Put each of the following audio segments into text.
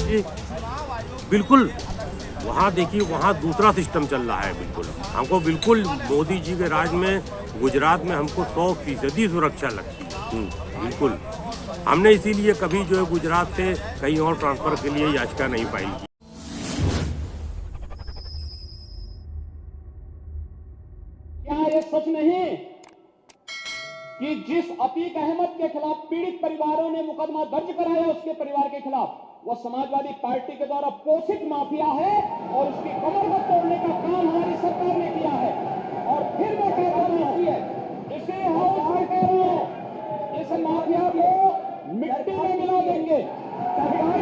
कि बिल्कुल वहाँ देखिए, वहाँ दूसरा सिस्टम चल रहा है। बिल्कुल हमको बिल्कुल मोदी जी के राज में गुजरात में हमको 100% सुरक्षा लगती है। बिल्कुल हमने इसीलिए कभी जो है गुजरात से कहीं और ट्रांसफ़र के लिए याचिका नहीं फाइल की। क्या ये सच नहीं कि जिस अतीक अहमद के खिलाफ पीड़ित परिवारों ने मुकदमा दर्ज कराया उसके परिवार के खिलाफ, वह समाजवादी पार्टी के द्वारा पोषित माफिया है और उसकी कमर को तोड़ने का काम हमारी सरकार ने किया है। और फिर मैं कहता हूं, इसे हाउस में कह रहा हूं, इस माफिया को मिट्टी में मिला देंगे। सरकार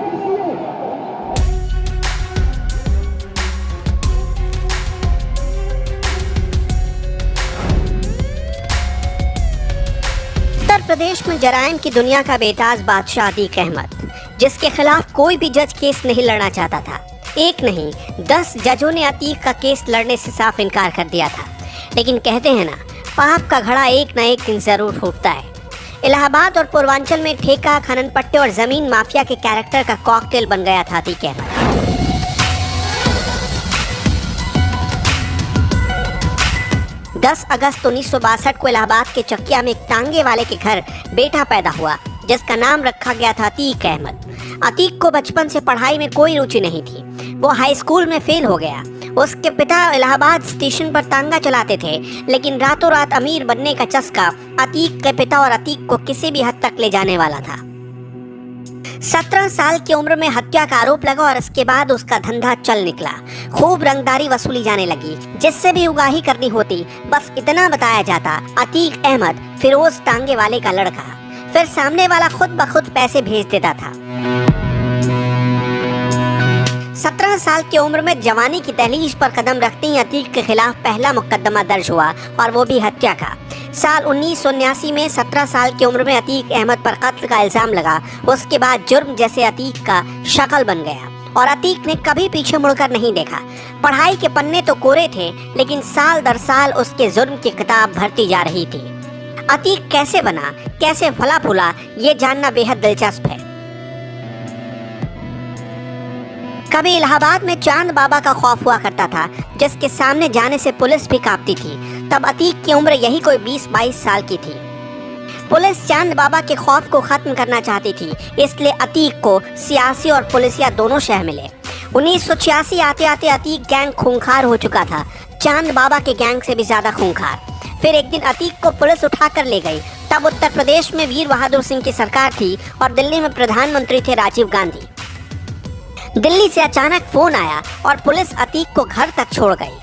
उत्तर प्रदेश में जराइम की दुनिया का बेताज बादशाह अतीक अहमद, जिसके खिलाफ कोई भी जज केस नहीं लड़ना चाहता था। एक नहीं 10 जजों ने अतीक का केस लड़ने से साफ इनकार कर दिया था। लेकिन कहते हैं ना, पाप का घड़ा एक न एक दिन जरूर फूटता है। इलाहाबाद और पूर्वांचल में ठेका, खनन पट्टे और जमीन माफिया के कैरेक्टर का कॉकटेल बन गया था अतीक अहमद। 10 अगस्त 1962 को इलाहाबाद के चकिया में एक टांगे वाले के घर बेटा पैदा हुआ, जिसका नाम रखा गया था अतीक अहमद। अतीक को बचपन से पढ़ाई में कोई रुचि नहीं थी। वो हाई स्कूल में फेल हो गया। उसके पिता इलाहाबाद स्टेशन पर तांगा चलाते थे, लेकिन रातों रात अमीर बनने का चस्का अतीक के पिता और अतीक को किसी भी हद तक ले जाने वाला था। 17 साल की उम्र में हत्या का आरोप लगा और इसके बाद उसका धंधा चल निकला। खूब रंगदारी वसूली जाने लगी। जिससे भी उगाही करनी होती, बस इतना बताया जाता, अतीक अहमद फिरोज टांगे वाले का लड़का। फिर सामने वाला खुद ब खुद पैसे भेज देता था। 17 साल की उम्र में जवानी की दहलीज पर कदम रखते ही अतीक के खिलाफ पहला मुकदमा दर्ज हुआ, और वो भी हत्या का। साल 1979 में 17 साल की उम्र में अतीक अहमद पर कत्ल का इल्जाम लगा। उसके बाद जुर्म जैसे अतीक का शक्ल बन गया और अतीक ने कभी पीछे मुड़कर नहीं देखा। पढ़ाई के पन्ने तो कोरे थे, लेकिन साल दर साल उसके जुर्म की किताब भरती जा रही थी। अतीक कैसे बना, कैसे फला फूला, ये जानना बेहद दिलचस्प है। कभी इलाहाबाद में चांद बाबा का खौफ हुआ करता था, जिसके सामने जाने से पुलिस भी कांपती थी। तब अतीक की उम्र यही कोई 20-22 साल की थी। पुलिस चांद बाबा के खौफ को खत्म करना चाहती थी, इसलिए अतीक को सियासी और पुलिसिया दोनों शह मिले। 1986 आते आते अतीक गैंग खूंखार हो चुका था, चांद बाबा के गैंग से भी ज्यादा खूंखार। फिर एक दिन अतीक को पुलिस उठा कर ले गई। तब उत्तर प्रदेश में वीर बहादुर सिंह की सरकार थी और दिल्ली में प्रधानमंत्री थे राजीव गांधी। दिल्ली से अचानक फोन आया और पुलिस अतीक को घर तक छोड़ गई।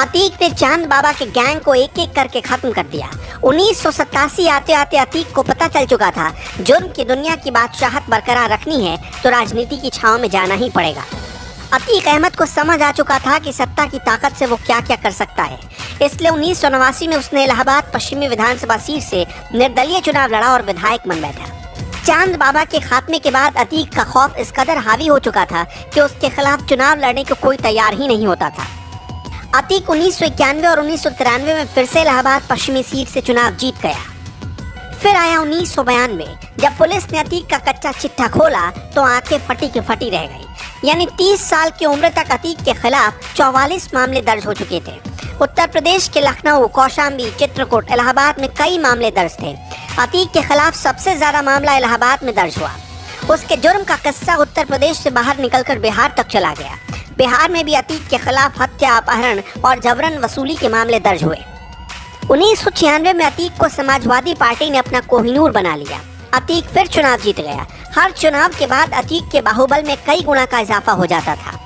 अतीक ने चांद बाबा के गैंग को एक एक करके खत्म कर दिया। 1987 आते आते अतीक को पता चल चुका था, जुर्म की दुनिया की बादशाहत बरकरार रखनी है तो राजनीति की छांव में जाना ही पड़ेगा। अतीक अहमद को समझ आ चुका था कि सत्ता की ताकत से वो क्या क्या कर सकता है। इसलिए 1989 में उसने इलाहाबाद पश्चिमी विधानसभा सीट से निर्दलीय चुनाव लड़ा और विधायक बन बैठा। चांद बाबा के खात्मे के बाद अतीक का खौफ इस कदर हावी हो चुका था कि उसके खिलाफ चुनाव लड़ने को कोई तैयार ही नहीं होता था। अतीक 1991 और 1993 में फिर से इलाहाबाद पश्चिमी सीट से चुनाव जीत गया। फिर आया 1992, जब पुलिस ने अतीक का कच्चा चिट्ठा खोला तो आंखें फटी की फटी रह गई। यानी 30 साल की उम्र तक अतीक के खिलाफ 44 मामले दर्ज हो चुके थे। उत्तर प्रदेश के लखनऊ, कौशाम्बी, चित्रकूट, इलाहाबाद में कई मामले दर्ज थे। अतीक के खिलाफ सबसे ज्यादा मामला इलाहाबाद में दर्ज हुआ। उसके जुर्म का किस्सा उत्तर प्रदेश से बाहर निकलकर बिहार तक चला गया। बिहार में भी अतीक के खिलाफ हत्या, अपहरण और जबरन वसूली के मामले दर्ज हुए। 1996 में अतीक को समाजवादी पार्टी ने अपना कोहिनूर बना लिया। अतीक फिर चुनाव जीत गया। हर चुनाव के बाद अतीक के बाहुबल में कई गुना का इजाफा हो जाता था।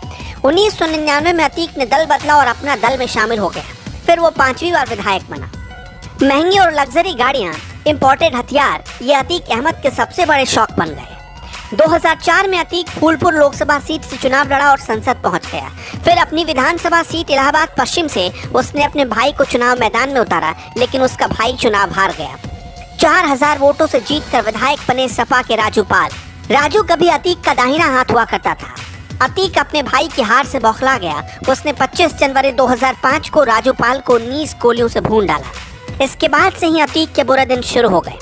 1999 में अतीक ने दल बदला और अपना दल में शामिल हो गया। फिर वो 5वीं बार विधायक बना। महंगी और लग्जरी गाड़ियां, इंपोर्टेड हथियार, ये अतीक अहमद के सबसे बड़े शौक बन गए। 2004 में अतीक फूलपुर लोकसभा सीट से चुनाव लड़ा और संसद पहुंच गया। फिर अपनी विधानसभा सीट इलाहाबाद पश्चिम से उसने अपने भाई को चुनाव मैदान में उतारा, लेकिन उसका भाई चुनाव हार गया। 4000 वोटों से जीतकर विधायक बने सपा के राजू पाल। राजू कभी अतीक का दाहिना हाथ हुआ करता था। अतीक अपने भाई की हार से बौखला गया। उसने 25 जनवरी 2005 को राजू पाल को 19 गोलियों से भून डाला। इसके बाद से ही अतीक के बुरे दिन शुरू हो गए।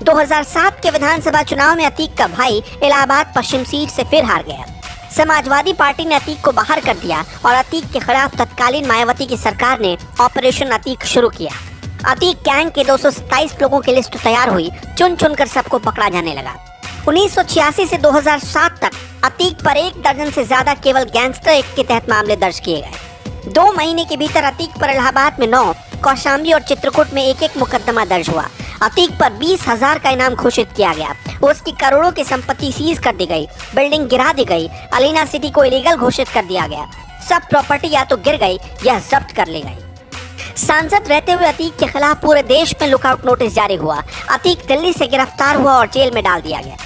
2007 के विधानसभा चुनाव में अतीक का भाई इलाहाबाद पश्चिम सीट से फिर हार गया। समाजवादी पार्टी ने अतीक को बाहर कर दिया और अतीक के खिलाफ तत्कालीन मायावती की सरकार ने ऑपरेशन अतीक शुरू किया। अतीक गैंग के 227 लोगों की लिस्ट तैयार हुई, चुन चुन कर सबको पकड़ा जाने लगा। 1986 से 2007 तक अतीक पर 1 दर्जन से ज्यादा केवल गैंगस्टर एक्ट के तहत मामले दर्ज किए गए। 2 महीने के भीतर अतीक पर इलाहाबाद में 9, कौशाम्बी और चित्रकूट में 1-1 मुकदमा दर्ज हुआ। अतीक पर 20,000 का इनाम घोषित किया गया। उसकी करोड़ों की संपत्ति सीज कर दी गई, बिल्डिंग गिरा दी गई, अलीना सिटी को इलीगल घोषित कर दिया गया। सब प्रॉपर्टी या तो गिर गई या जब्त कर ली गई। सांसद रहते हुए अतीक के खिलाफ पूरे देश में लुकआउट नोटिस जारी हुआ। अतीक दिल्ली से गिरफ्तार हुआ और जेल में डाल दिया गया।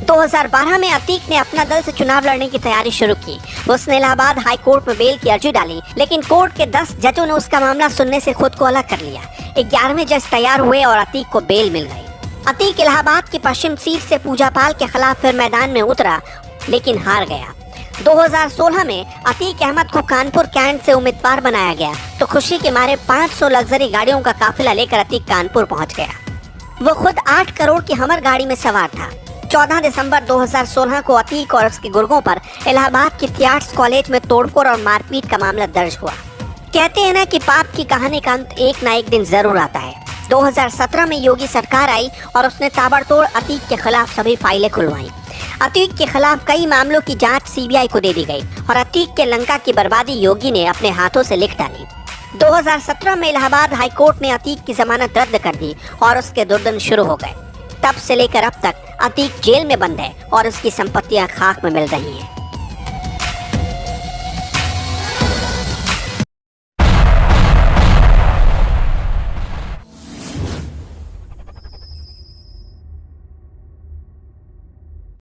2012 में अतीक ने अपना दल से चुनाव लड़ने की तैयारी शुरू की। उसने इलाहाबाद हाई कोर्ट में बेल की अर्जी डाली, लेकिन कोर्ट के 10 जजों ने उसका मामला सुनने से खुद को अलग कर लिया। 11वें जज तैयार हुए और अतीक को बेल मिल गई। अतीक इलाहाबाद की पश्चिम सीट से पूजा पाल के खिलाफ फिर मैदान में उतरा, लेकिन हार गया। 2016 में अतीक अहमद को कानपुर कैंट से उम्मीदवार बनाया गया तो खुशी के मारे 500 लग्जरी गाड़ियों का काफिला लेकर अतीक कानपुर पहुंच गया। वो खुद 8 करोड़ की हमर गाड़ी में सवार था। 14 दिसंबर 2016 को अतीक और उसके गुर्गों पर इलाहाबाद की आर्ट्स कॉलेज में तोड़फोड़ और मारपीट का मामला दर्ज हुआ। कहते हैं ना कि पाप की कहानी का अंत एक ना एक दिन जरूर आता है। 2017 में योगी सरकार आई और उसने ताबड़तोड़ अतीक के खिलाफ सभी फाइलें खुलवाई। अतीक के खिलाफ कई मामलों की जांच सीबीआई को दे दी गई और अतीक के लंका की बर्बादी योगी ने अपने हाथों से लिख डाली। 2017 में इलाहाबाद हाई कोर्ट ने अतीक की जमानत रद्द कर दी और उसके दुर्दिन शुरू हो गए। तब से लेकर अब तक अतीक जेल में बंद है और उसकी संपत्तियां खाक में मिल रही हैं।